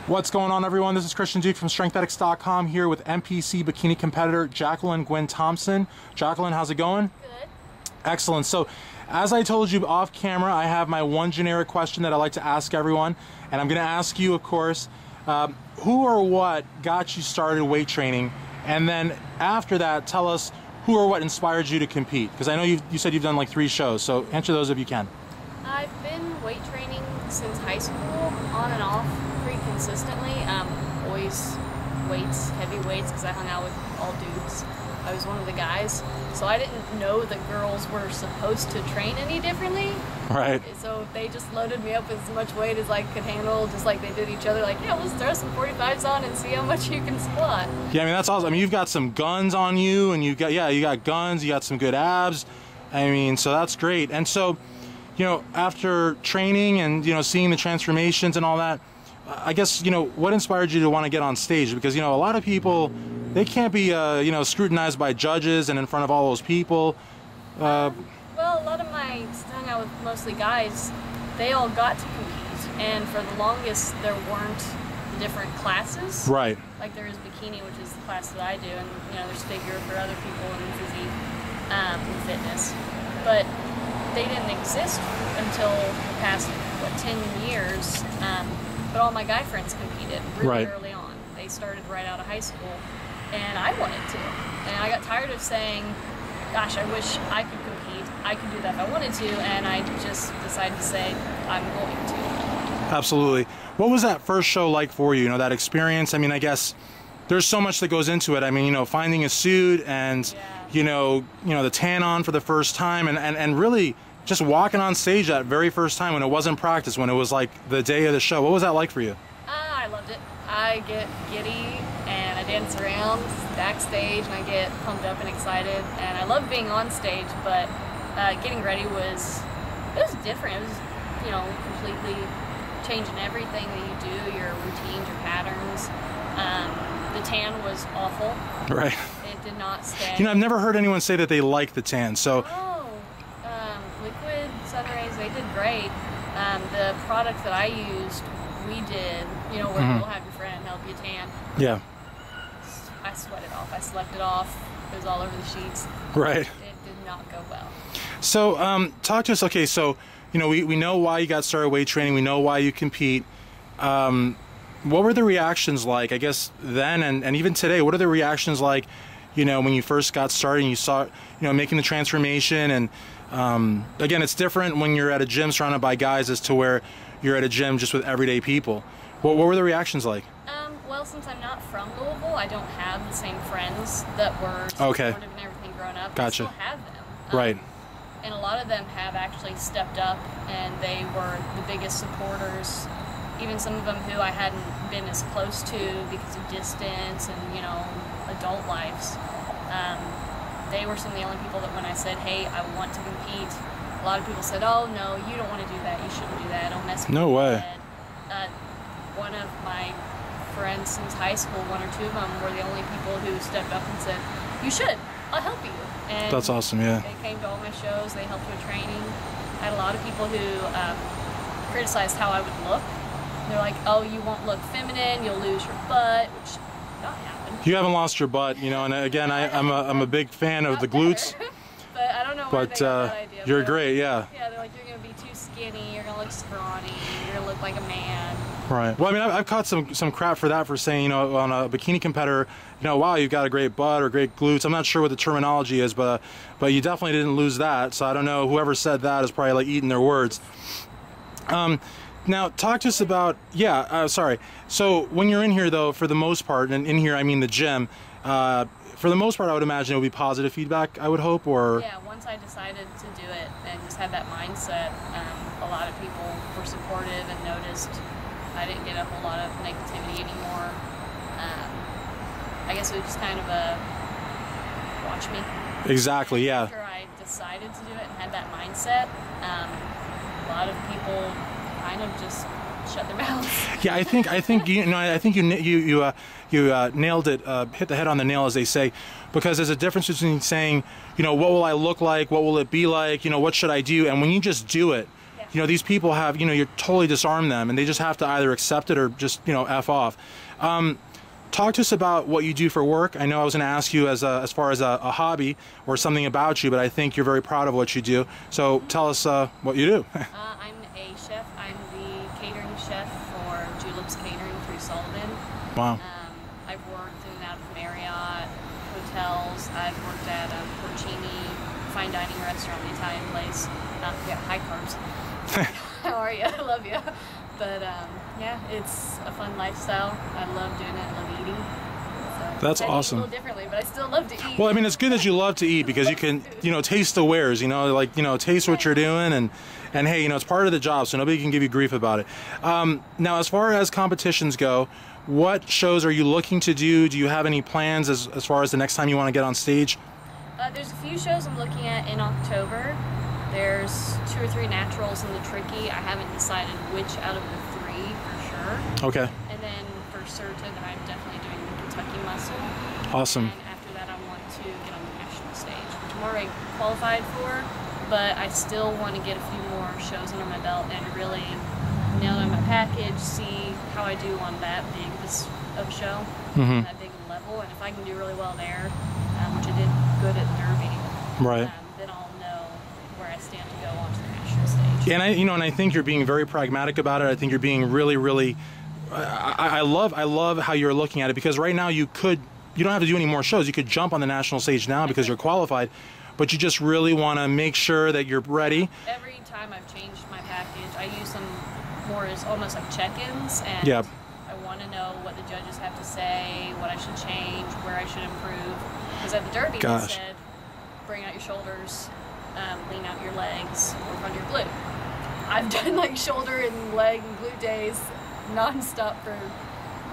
What's going on, everyone? This is Christian Duke from StrengthAddicts.com here with NPC Bikini competitor Jacquelyn Gwin Thompson. Jacquelyn, how's it going? Good. Excellent. So, as I told you off camera, I have my one generic question that I like to ask everyone, and I'm going to ask you, of course, who or what got you started weight training, and then after that, tell us who or what inspired you to compete, because I know you said you've done like 3 shows, so answer those if you can. I've been weight training since high school, on and off, pretty consistently. Always weights, heavy weights, because I hung out with all dudes. I was one of the guys, so I didn't know that girls were supposed to train any differently. Right. So they just loaded me up with as much weight as I could handle, just like they did each other. Like, yeah, let's throw some 45s on and see how much you can squat. Yeah, I mean, that's awesome. I mean, you've got some guns on you, and you got guns, you got some good abs. I mean, so that's great. And so, you know, after training and, you know, seeing the transformations and all that, I guess, you know, what inspired you to want to get on stage? Because, you know, a lot of people, they can't be, you know, scrutinized by judges and in front of all those people. Well, a lot of my, hung out with mostly guys, they all got to compete. And for the longest, there weren't the different classes. Right. Like there is bikini, which is the class that I do, and, you know, there's figure for other people in physique, and fitness. But they didn't exist until the past, what, 10 years. But all my guy friends competed really early on. They started right out of high school, and I wanted to. And I got tired of saying, gosh, I wish I could compete. I could do that if I wanted to, and I just decided to say, I'm going to. Absolutely. What was that first show like for you, you know, that experience? I mean, I guess there's so much that goes into it. I mean, you know, finding a suit and, you know, the tan on for the first time, and really just walking on stage that very first time when it wasn't practice, when it was like the day of the show. What was that like for you? I loved it. I get giddy and I dance around backstage and I get pumped up and excited, and I love being on stage, but getting ready was different. It was, you know, completely changing everything that you do, your routines, your patterns. The tan was awful. Right. It did not stay. You know, I've never heard anyone say that they like the tan, so. Liquid, Sunrays, they did great. The product that I used, we did, you know, where you'll have your friend help you tan. Yeah. I sweat it off. I slept it off. It was all over the sheets. Right. It did not go well. So, talk to us. Okay, so, you know, we know why you got started weight training. We know why you compete. What were the reactions like, I guess, then and even today? What are the reactions like, you know, when you first got started and you saw, you know, making the transformation? And again, it's different when you're at a gym surrounded by guys as to where you're at a gym just with everyday people. What were the reactions like? Well, since I'm not from Louisville, I don't have the same friends that were supportive and everything growing up. Gotcha. I still have them. Right. And a lot of them have actually stepped up, and they were the biggest supporters. Even some of them who I hadn't been as close to because of distance and, you know, adult lives. They were some of the only people that when I said, hey, I want to compete, a lot of people said, oh, no, you don't want to do that. You shouldn't do that. Don't mess with No way. One of my friends since high school, 1 or 2 of them, were the only people who stepped up and said, you should. I'll help you. And that's awesome, yeah. They came to all my shows. They helped with training. I had a lot of people who criticized how I would look. They're like, oh, you won't look feminine. You'll lose your butt, which did not happen. You haven't lost your butt, you know, and again, I'm a big fan of the glutes. But I don't know where they got that idea. You're great, yeah. Yeah, they're like, you're going to be too skinny, you're going to look scrawny, you're going to look like a man. Right. Well, I mean, I've caught some crap for that, for saying, you know, on a bikini competitor, you know, wow, you've got a great butt or great glutes. I'm not sure what the terminology is, but you definitely didn't lose that. So I don't know, whoever said that is probably like eating their words. Now, talk to us about, sorry. So when you're in here, though, for the most part, and in here I mean the gym, for the most part I would imagine it would be positive feedback, I would hope, or? Yeah, once I decided to do it and just had that mindset, a lot of people were supportive and noticed. I didn't get a whole lot of negativity anymore. I guess it was just kind of a watch me. Exactly, yeah. After I decided to do it and had that mindset, a lot of people kind of just shut their mouths. Yeah, I think you nailed it, hit the head on the nail, as they say, because there's a difference between saying, you know, what will I look like, what will it be like, you know, what should I do, and when you just do it, you know, these people have, you know, you totally disarm them, and they just have to either accept it or just, you know, F off. Talk to us about what you do for work. I know I was going to ask you as far as a hobby or something about you, but I think you're very proud of what you do. So tell us what you do. I'm a chef. I'm the catering chef for Julep's Catering through Sullivan. Wow. I've worked in and out of Marriott, hotels. I've worked at Porcini, fine dining restaurant, the Italian place. Yeah, high carbs. How are you? I love you. But yeah, it's a fun lifestyle. I love doing it. I love eating. So That's awesome. I eat a little differently, but I still love to eat. Well, I mean, it's good that you love to eat because you can, you know, taste the wares. You know, like, you know, taste what you're doing, and hey, you know, it's part of the job, so nobody can give you grief about it. Now, as far as competitions go, what shows are you looking to do? Do you have any plans as far as the next time you want to get on stage? There's a few shows I'm looking at in October. There's 2 or 3 naturals in the tricky. I haven't decided which out of the 3 for sure. Okay. And then for certain, I'm definitely doing the Kentucky Muscle. Awesome. And after that, I want to get on the national stage, which I'm already qualified for, but I still want to get a few more shows under my belt and really nail down my package, see how I do on that big of a show, that big level, and if I can do really well there, which I did good at Derby, right. Then I'll know where I stand to go onto the national stage. And I think you're being very pragmatic about it. I think you're being really. I love how you're looking at it, because right now you don't have to do any more shows. You could jump on the national stage now because you're qualified, but you just really want to make sure that you're ready. Every time I've changed my package, I use them more as almost like check-ins, and yep. I want to know what the judges have to say, what I should change, where I should improve. Because at the Derby, they said, bring out your shoulders, lean out your legs, work on your glute. I've done like shoulder and leg and glute days non-stop for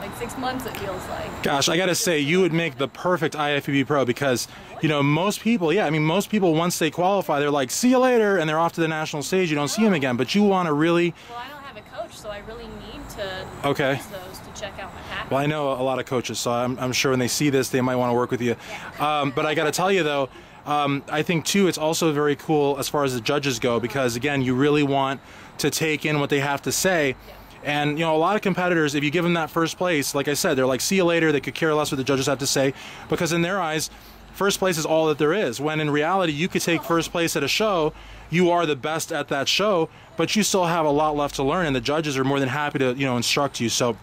like 6 months, it feels like. Gosh, I gotta say, you would make the perfect IFBB pro, because, you know, most people, most people, once they qualify, they're like, see you later, and they're off to the national stage. You don't see them again, but you want to really... Well, I don't have a coach, so I really need to use those to check out my package. Well, I know a lot of coaches, so I'm sure when they see this, they might want to work with you. Yeah. But I gotta tell you, though, I think, too, it's also very cool as far as the judges go, because, again, you really want to take in what they have to say. Yeah. And, you know, a lot of competitors, if you give them that first place, like I said, they're like, see you later. They could care less what the judges have to say, because in their eyes, first place is all that there is. When in reality, you could take first place at a show, you are the best at that show, but you still have a lot left to learn, and the judges are more than happy to, you know, instruct you. So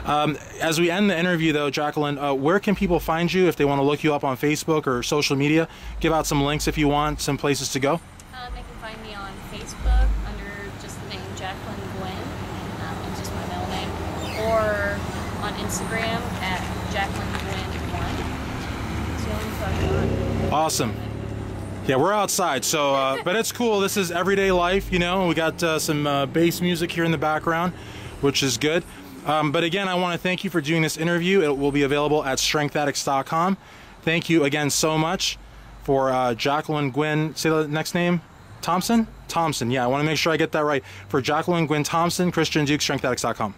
as we end the interview, though, Jacquelyn, where can people find you if they want to look you up on Facebook or social media? Give out some links if you want, some places to go. They can find me on Facebook under just the name Jacquelyn Gwin, it's just my middle name, or on Instagram at Jacquelyn Gwin 1. Awesome. Yeah, we're outside, so but it's cool. This is everyday life, you know. We got some bass music here in the background, which is good. But again, I want to thank you for doing this interview. It will be available at StrengthAddicts.com. Thank you again so much for Jacquelyn Gwin. Say the next name. Thompson? Thompson. Yeah, I want to make sure I get that right. For Jacquelyn Gwin Thompson, Christian Duke, StrengthAddicts.com.